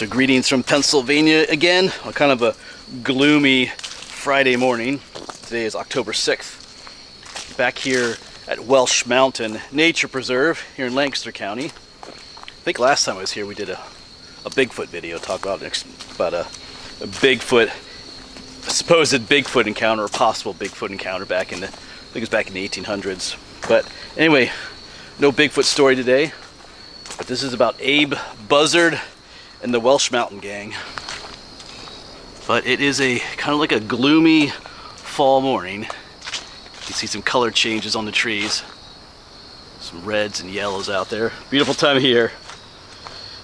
So greetings from Pennsylvania again, on kind of a gloomy Friday morning. Today is October 6th. Back here at Welsh Mountain Nature Preserve here in Lancaster County. I think last time I was here we did a Bigfoot video, talk about a Bigfoot, a supposed Bigfoot encounter or possible Bigfoot encounter back in the, I think it was back in the 1800s. But anyway, no Bigfoot story today, but this is about Abe Buzzard and the Welsh Mountain Gang. But it is a kind of like a gloomy fall morning. You can see some color changes on the trees. Some reds and yellows out there. Beautiful time of year.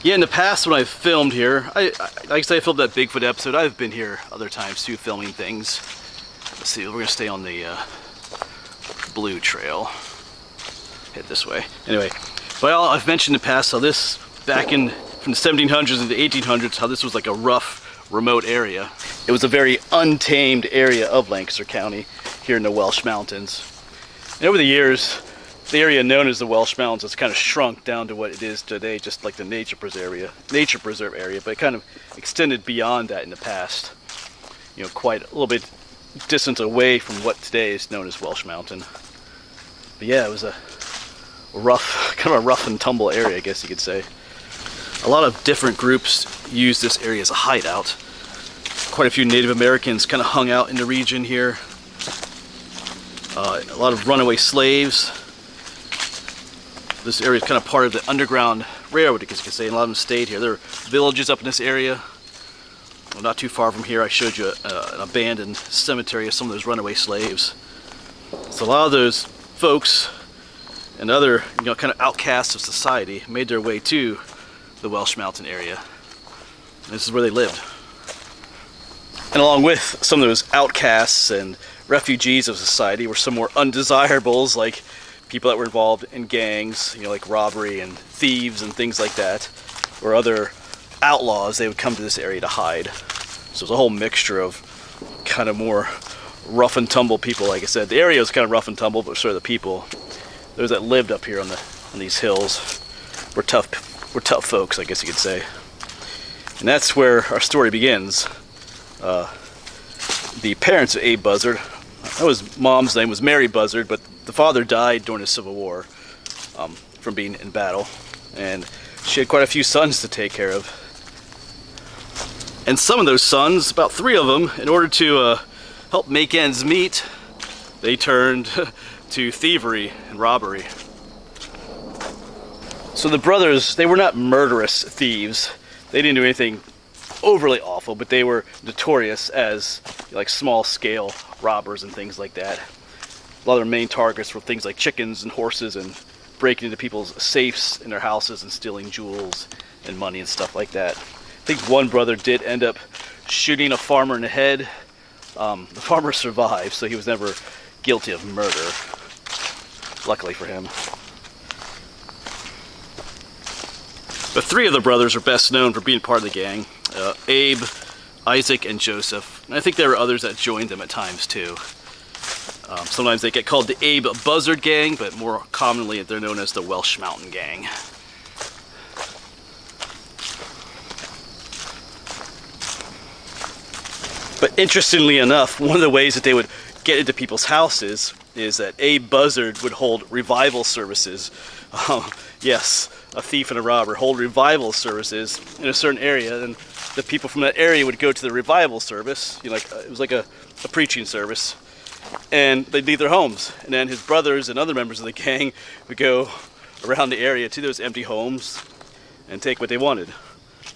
Yeah, in the past when I've filmed here, like I said, I filmed that Bigfoot episode. I've been here other times too, filming things. Let's see, we're gonna stay on the blue trail. Head this way. Anyway, well, I've mentioned in the past how this, back in from the 1700s and the 1800s, how this was like a rough, remote area. It was a very untamed area of Lancaster County here in the Welsh Mountains. And over the years, the area known as the Welsh Mountains has kind of shrunk down to what it is today, just like the nature preserve area, but it kind of extended beyond that in the past. You know, quite a little bit distance away from what today is known as Welsh Mountain. But yeah, it was a rough, kind of a rough and tumble area, I guess you could say. A lot of different groups use this area as a hideout. Quite a few Native Americans kind of hung out in the region here. A lot of runaway slaves. This area is kind of part of the Underground Railroad, I guess you could say, and a lot of them stayed here. There are villages up in this area. Well, not too far from here, I showed you an abandoned cemetery of some of those runaway slaves. So a lot of those folks and other, you know, kind of outcasts of society made their way to the Welsh Mountain area. And this is where they lived. And along with some of those outcasts and refugees of society were some more undesirables, like people that were involved in gangs, you know, like robbery and thieves and things like that, or other outlaws. They would come to this area to hide. So it was a whole mixture of kind of more rough and tumble people. Like I said, the area was kind of rough and tumble, but sort of the people, those that lived up here on these hills, were tough folks, I guess you could say. And that's where our story begins. The parents of Abe Buzzard, his mom's name was Mary Buzzard, but the father died during the Civil War from being in battle, and she had quite a few sons to take care of. And some of those sons, about 3 of them, in order to help make ends meet, they turned to thievery and robbery. So the brothers, they were not murderous thieves. They didn't do anything overly awful, but they were notorious as like small-scale robbers and things like that. A lot of their main targets were things like chickens and horses and breaking into people's safes in their houses and stealing jewels and money and stuff like that. I think one brother did end up shooting a farmer in the head. The farmer survived, so he was never guilty of murder, luckily for him. But 3 of the brothers are best known for being part of the gang. Abe, Isaac, and Joseph. And I think there were others that joined them at times too. Sometimes they get called the Abe Buzzard Gang, but more commonly they're known as the Welsh Mountain Gang. But interestingly enough, one of the ways that they would get into people's houses is that Abe Buzzard would hold revival services. Yes, a thief and a robber hold revival services in a certain area, and the people from that area would go to the revival service. You know, like it was like a preaching service, and they'd leave their homes, and then his brothers and other members of the gang would go around the area to those empty homes and take what they wanted.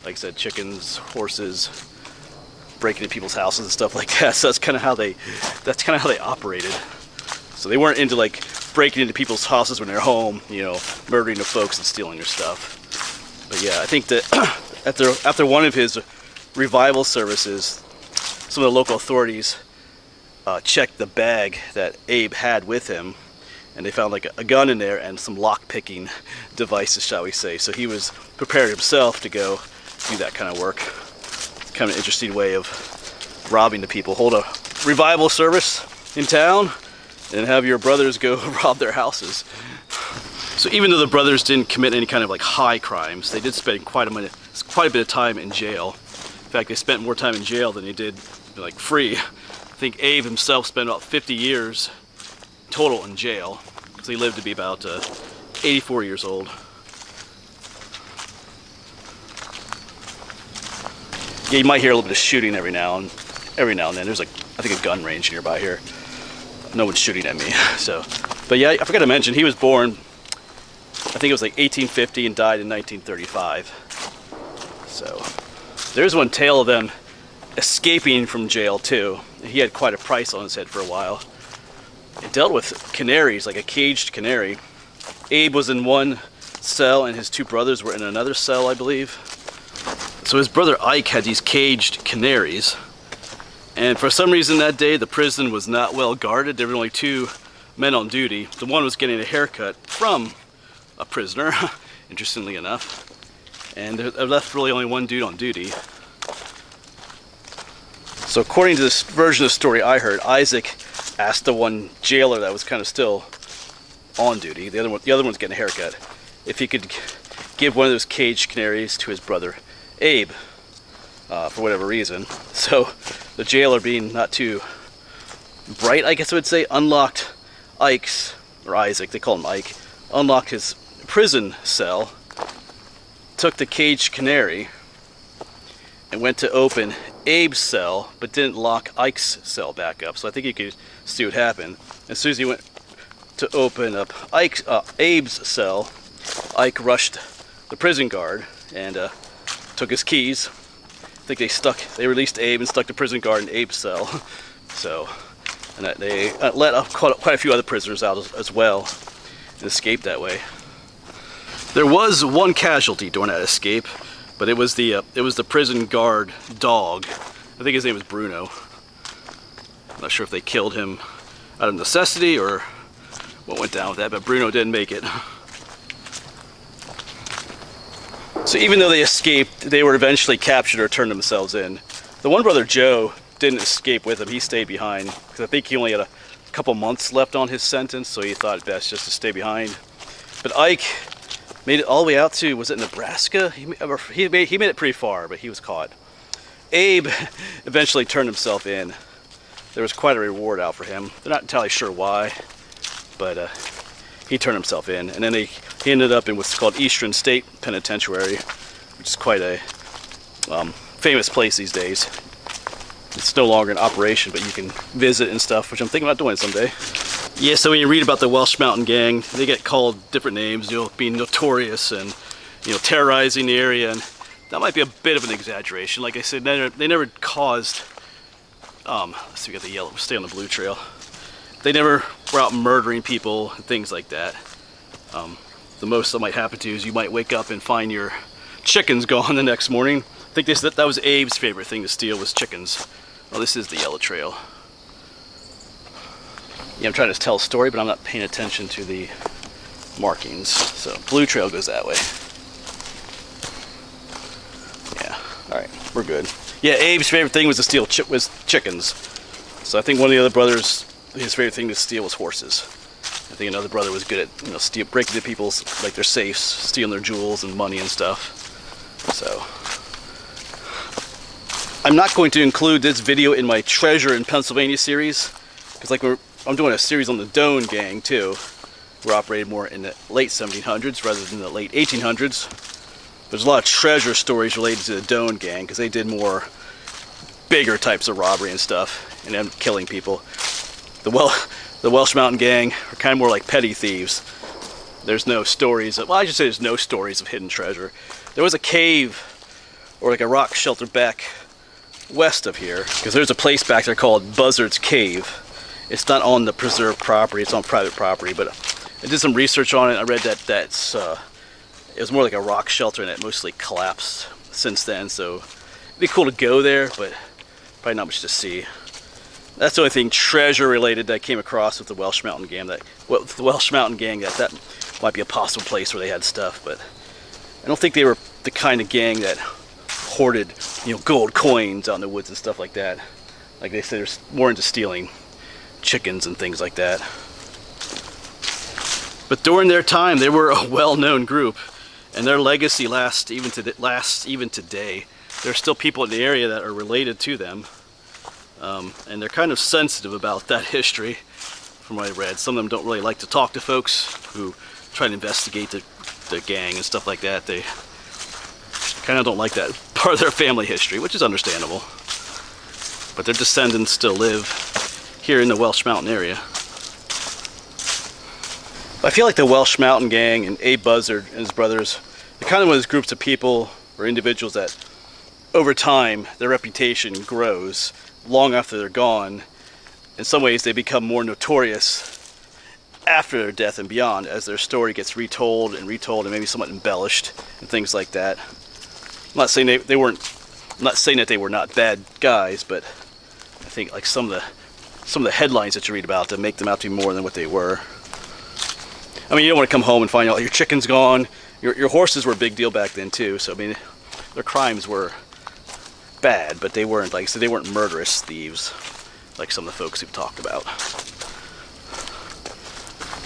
Like I said, chickens, horses, breaking into people's houses and stuff like that. So that's kind of how they operated. So they weren't into like breaking into people's houses when they're home, you know, murdering the folks and stealing their stuff. But yeah, I think that after one of his revival services, some of the local authorities checked the bag that Abe had with him, and they found like a gun in there and some lock-picking devices, shall we say. So he was prepared himself to go do that kind of work. It's kind of an interesting way of robbing the people. Hold a revival service in town and have your brothers go rob their houses. So even though the brothers didn't commit any kind of like high crimes, they did spend quite a bit of time in jail. In fact, they spent more time in jail than they did like free. I think Abe himself spent about 50 years total in jail, because he lived to be about 84 years old. Yeah, you might hear a little bit of shooting every now and then. There's like, I think, a gun range nearby here. No one's shooting at me. So, but yeah, I forgot to mention, he was born, I think it was like 1850, and died in 1935. So there's one tale of them escaping from jail too. He had quite a price on his head for a while. It dealt with canaries, like a caged canary. Abe was in one cell and his two brothers were in another cell, I believe. So his brother Ike had these caged canaries, and for some reason that day the prison was not well guarded. There were only two men on duty. The one was getting a haircut from a prisoner, interestingly enough, and there left really only one dude on duty. So according to this version of the story I heard, Isaac asked the one jailer that was kind of still on duty, the other one's getting a haircut, if he could give one of those caged canaries to his brother Abe, for whatever reason. So the jailer, being not too bright, I guess I would say, unlocked Ike's, or Isaac, they call him Ike, unlocked his prison cell, took the caged canary, and went to open Abe's cell, but didn't lock Ike's cell back up. So I think you could see what happened. As soon as he went to open up Abe's cell, Ike rushed the prison guard and took his keys. I think they released Abe and stuck the prison guard in Abe's cell. So, and they let quite a few other prisoners out as well, and escaped that way. There was one casualty during that escape, but it was the prison guard dog. I think his name was Bruno. I'm not sure if they killed him out of necessity or what went down with that, but Bruno didn't make it. So even though they escaped, they were eventually captured or turned themselves in. The one brother, Joe, didn't escape with him. He stayed behind, because I think he only had a couple months left on his sentence, so he thought it best just to stay behind. But Ike made it all the way out to, was it Nebraska? He made it pretty far, but he was caught. Abe eventually turned himself in. There was quite a reward out for him. They're not entirely sure why, but he turned himself in. And then he ended up in what's called Eastern State Penitentiary, which is quite a famous place these days. It's no longer in operation, but you can visit and stuff, which I'm thinking about doing someday. Yeah, so when you read about the Welsh Mountain Gang, they get called different names, being notorious and, terrorizing the area, and that might be a bit of an exaggeration. Like I said, they never caused, let's see, we got the yellow, stay on the blue trail. They never were out murdering people and things like that. The most that might happen to you is you might wake up and find your chickens gone the next morning. I think that was Abe's favorite thing to steal, was chickens. Well, this is the yellow trail. Yeah, I'm trying to tell a story, but I'm not paying attention to the markings. So blue trail goes that way. Yeah, all right, we're good. Yeah, Abe's favorite thing was to steal chickens. So I think one of the other brothers, his favorite thing to steal was horses. I think another brother was good at breaking into people's, like, their safes, stealing their jewels and money and stuff. So I'm not going to include this video in my Treasure in Pennsylvania series, because I'm doing a series on the Doane Gang too. We're operated more in the late 1700s rather than the late 1800s. There's a lot of treasure stories related to the Doane Gang, because they did more bigger types of robbery and stuff, and them killing people. The Welsh Mountain Gang are kind of more like petty thieves. There's no stories of, well, I should say there's no stories of hidden treasure. There was a cave, or like a rock shelter back west of here, because there's a place back there called Buzzard's Cave. It's not on the preserved property, it's on private property, but I did some research on it. I read that it was more like a rock shelter, and it mostly collapsed since then, so it'd be cool to go there, but probably not much to see. That's the only thing treasure related that I came across with the Welsh Mountain Gang. That might be a possible place where they had stuff, but I don't think they were the kind of gang that hoarded, gold coins out in the woods and stuff like that. Like they said, they're more into stealing chickens and things like that. But during their time, they were a well-known group, and their legacy lasts even today. There's still people in the area that are related to them, and they're kind of sensitive about that history, from what I read. Some of them don't really like to talk to folks who try to investigate the gang and stuff like that. They kind of don't like that part of their family history, which is understandable. But their descendants still live here in the Welsh Mountain area. I feel like the Welsh Mountain Gang and Abe Buzzard and his brothers, they're kind of one of those groups of people or individuals that over time their reputation grows long after they're gone. In some ways they become more notorious after their death and beyond, as their story gets retold and maybe somewhat embellished and things like that. I'm not saying I'm not saying that they were not bad guys, but I think like some of the headlines that you read about them make them out to be more than what they were. I mean, you don't want to come home and find out your chicken's gone. Your horses were a big deal back then too. So I mean, their crimes were bad, but they weren't, like I said, they weren't murderous thieves like some of the folks we've talked about.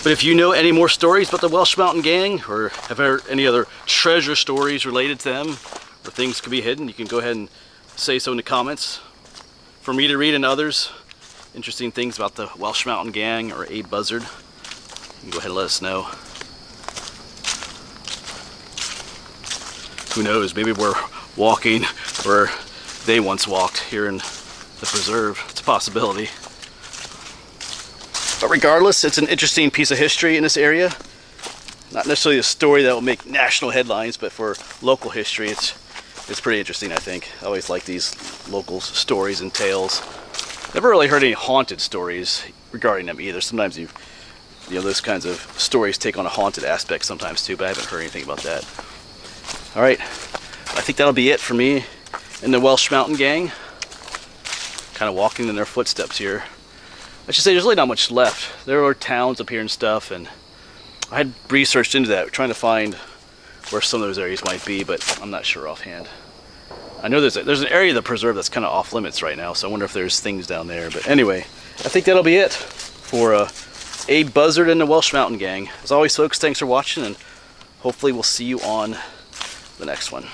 But if you know any more stories about the Welsh Mountain Gang, or have heard any other treasure stories related to them, where things could be hidden, you can go ahead and say so in the comments for me to read, and others interesting things about the Welsh Mountain Gang or Abe Buzzard. You can go ahead and let us know. Who knows, maybe we're walking where they once walked here in the preserve. It's a possibility. But regardless, it's an interesting piece of history in this area. Not necessarily a story that will make national headlines, but for local history, it's pretty interesting, I think. I always like these local stories and tales. Never really heard any haunted stories regarding them either. Sometimes you know, those kinds of stories take on a haunted aspect sometimes too, but I haven't heard anything about that. All right, I think that'll be it for me and the Welsh Mountain Gang. Kind of walking in their footsteps here. I should say there's really not much left. There are towns up here and stuff, and I had researched into that, trying to find where some of those areas might be, but I'm not sure offhand. I know there's an area of the preserve that's kind of off limits right now, so I wonder if there's things down there. But anyway, I think that'll be it for Abe Buzzard and the Welsh Mountain Gang. As always, folks, thanks for watching, and hopefully we'll see you on the next one.